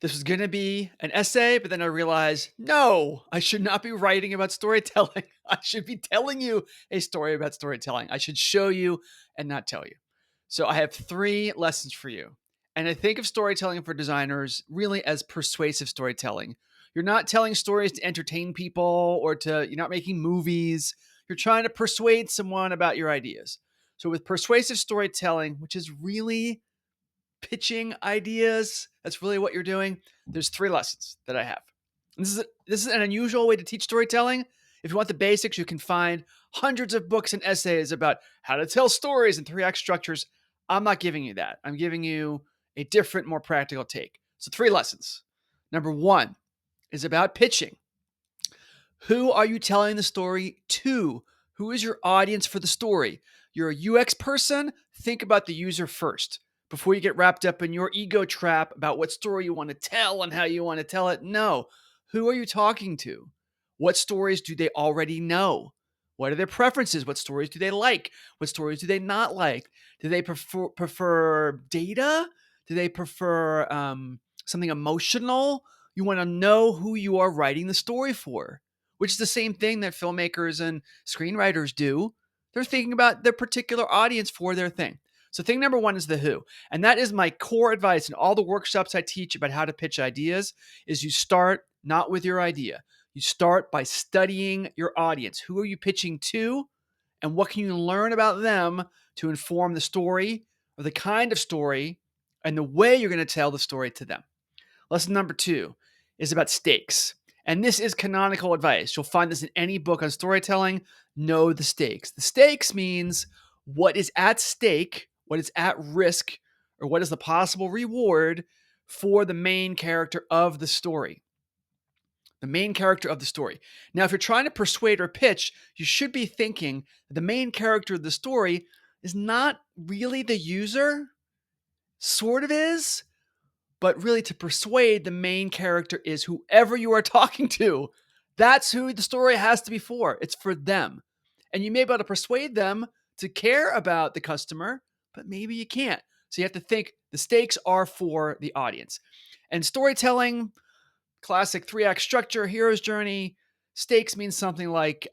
this was going to be an essay, but then I realized, no, I should not be writing about storytelling. I should be telling you a story about storytelling. I should show you and not tell you. So I have 3 lessons for you. And I think of storytelling for designers really as persuasive storytelling. You're not telling stories to entertain people or you're not making movies. You're trying to persuade someone about your ideas. So with persuasive storytelling, which is really pitching ideas, that's really what you're doing. There's 3 lessons that I have. And this is an unusual way to teach storytelling. If you want the basics, you can find hundreds of books and essays about how to tell stories and 3-act structures. I'm not giving you that. I'm giving you a different, more practical take. So 3 lessons. Number 1 is about pitching. Who are you telling the story to? Who is your audience for the story? You're a UX person, think about the user first. Before you get wrapped up in your ego trap about what story you want to tell and how you want to tell it, no. Who are you talking to? What stories do they already know? What are their preferences? What stories do they like? What stories do they not like? Do they prefer data? Do they prefer something emotional? You want to know who you are writing the story for, which is the same thing that filmmakers and screenwriters do. They're thinking about their particular audience for their thing. So thing number 1 is the who. And that is my core advice in all the workshops I teach about how to pitch ideas is you start not with your idea. You start by studying your audience. Who are you pitching to? And what can you learn about them to inform the story or the kind of story and the way you're going to tell the story to them? Lesson number 2 is about stakes. And this is canonical advice. You'll find this in any book on storytelling. Know the stakes. The stakes means what is at stake, what is at risk, or what is the possible reward for the main character of the story. The main character of the story. Now, if you're trying to persuade or pitch, you should be thinking that the main character of the story is not really the user, sort of is, but really to persuade the main character is whoever you are talking to. That's who the story has to be for. It's for them. And you may be able to persuade them to care about the customer, but maybe you can't. So you have to think the stakes are for the audience. And storytelling, classic 3-act structure, hero's journey, stakes means something like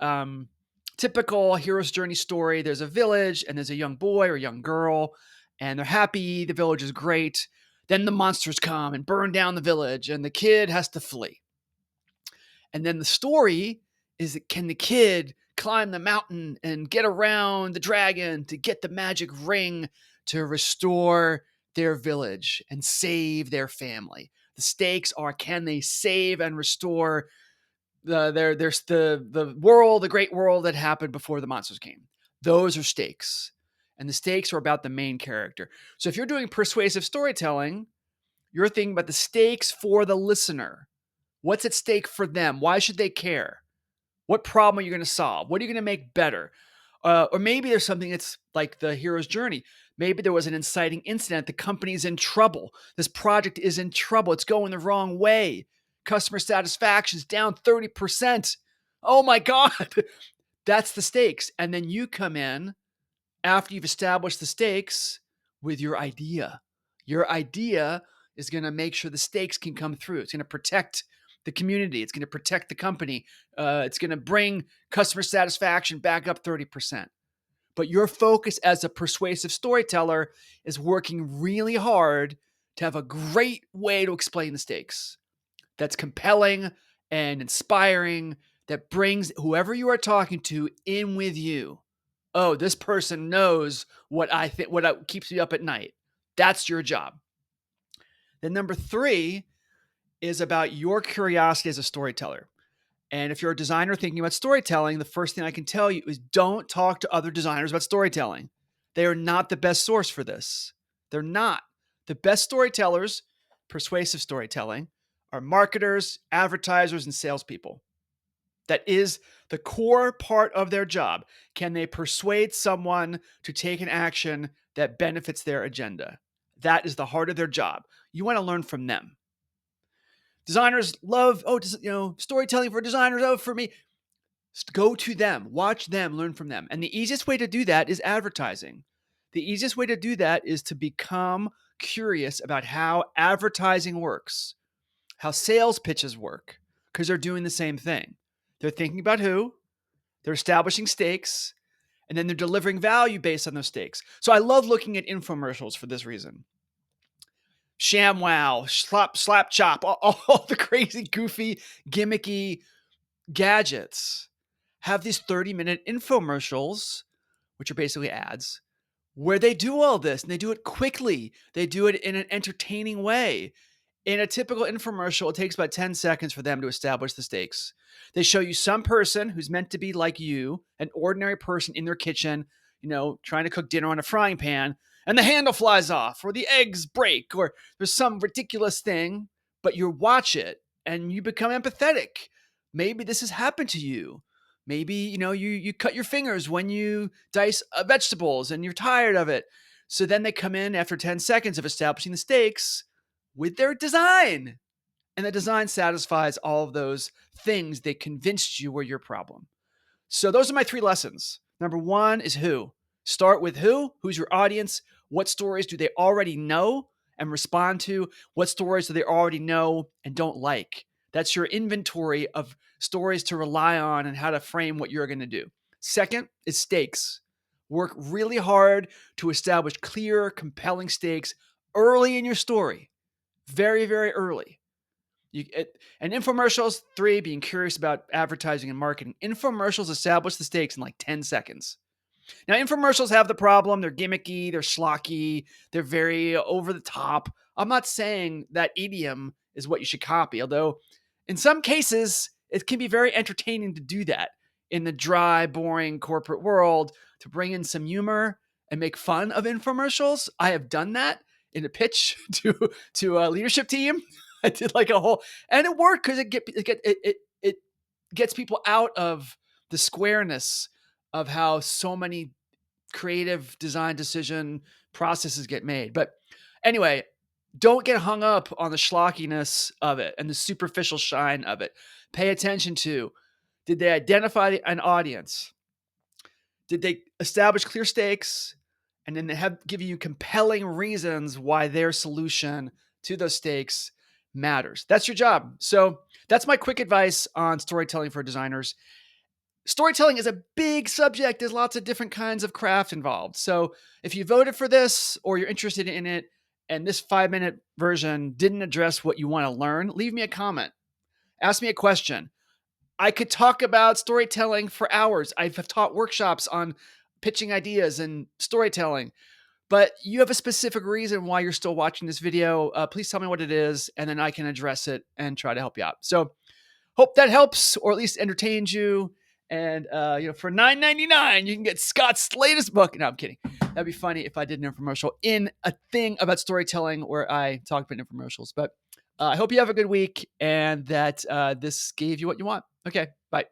typical hero's journey story. There's a village and there's a young boy or young girl, and they're happy. The village is great. Then the monsters come and burn down the village, and the kid has to flee. And then the story is, can the kid climb the mountain and get around the dragon to get the magic ring to restore their village and save their family? The stakes are, can they save and restore the world, the great world that happened before the monsters came? Those are stakes. And the stakes are about the main character. So if you're doing persuasive storytelling, you're thinking about the stakes for the listener. What's at stake for them? Why should they care? What problem are you going to solve? What are you going to make better? Or maybe there's something that's like the hero's journey. Maybe there was an inciting incident. The company's in trouble. This project is in trouble. It's going the wrong way. Customer satisfaction's down 30%. Oh my God. That's the stakes. And then you come in after you've established the stakes with your idea. Your idea is going to make sure the stakes can come through. It's going to protect the community. It's going to protect the company. It's going to bring customer satisfaction back up 30%. But your focus as a persuasive storyteller is working really hard to have a great way to explain the stakes that's compelling and inspiring, that brings whoever you are talking to in with you. Oh, this person knows what I think, what keeps me up at night. That's your job. Then number 3 is about your curiosity as a storyteller. And if you're a designer thinking about storytelling, the first thing I can tell you is don't talk to other designers about storytelling. They are not the best source for this. They're not. The best storytellers, persuasive storytelling, are marketers, advertisers, and salespeople. That is the core part of their job. Can they persuade someone to take an action that benefits their agenda? That is the heart of their job. You want to learn from them. Designers love, storytelling for designers. Oh, for me. Go to them, watch them, learn from them. And the easiest way to do that is advertising. The easiest way to do that is to become curious about how advertising works. how sales pitches work, because they're doing the same thing. They're thinking about who, they're establishing stakes, and then they're delivering value based on those stakes. So I love looking at infomercials for this reason. ShamWow, Slap Chop, all the crazy, goofy, gimmicky gadgets have these 30-minute infomercials, which are basically ads, where they do all this and they do it quickly. They do it in an entertaining way. In a typical infomercial, it takes about 10 seconds for them to establish the stakes. They show you some person who's meant to be like you, an ordinary person in their kitchen, trying to cook dinner on a frying pan, and the handle flies off, or the eggs break, or there's some ridiculous thing, but you watch it and you become empathetic. Maybe this has happened to you. Maybe, you cut your fingers when you dice vegetables and you're tired of it. So then they come in after 10 seconds of establishing the stakes with their design. And the design satisfies all of those things they convinced you were your problem. So those are my 3 lessons. Number 1 is who. Start with who, who's your audience, what stories do they already know and respond to, what stories do they already know and don't like. That's your inventory of stories to rely on and how to frame what you're going to do. Second is stakes. Work really hard to establish clear, compelling stakes early in your story. Very, very early. And infomercials, 3, being curious about advertising and marketing. Infomercials establish the stakes in like 10 seconds. Now, infomercials have the problem. They're gimmicky, they're schlocky, they're very over the top. I'm not saying that idiom is what you should copy, although in some cases, it can be very entertaining to do that in the dry, boring corporate world, to bring in some humor and make fun of infomercials. I have done that in a pitch to a leadership team. I did like a whole, and it worked because it gets people out of the squareness of how so many creative design decision processes get made. But anyway, don't get hung up on the schlockiness of it and the superficial shine of it. Pay attention to, did they identify an audience? Did they establish clear stakes? And then they have given you compelling reasons why their solution to those stakes matters. That's your job. So that's my quick advice on storytelling for designers. Storytelling is a big subject. There's lots of different kinds of craft involved. So if you voted for this or you're interested in it and this 5-minute version didn't address what you want to learn, leave me a comment. Ask me a question. I could talk about storytelling for hours. I've taught workshops on pitching ideas and storytelling, but you have a specific reason why you're still watching this video. Please tell me what it is, and then I can address it and try to help you out. So hope that helps, or at least entertains you. And for $9.99, you can get Scott's latest book. No, I'm kidding. That'd be funny if I did an infomercial in a thing about storytelling where I talk about infomercials. But I hope you have a good week and that this gave you what you want. Okay, bye.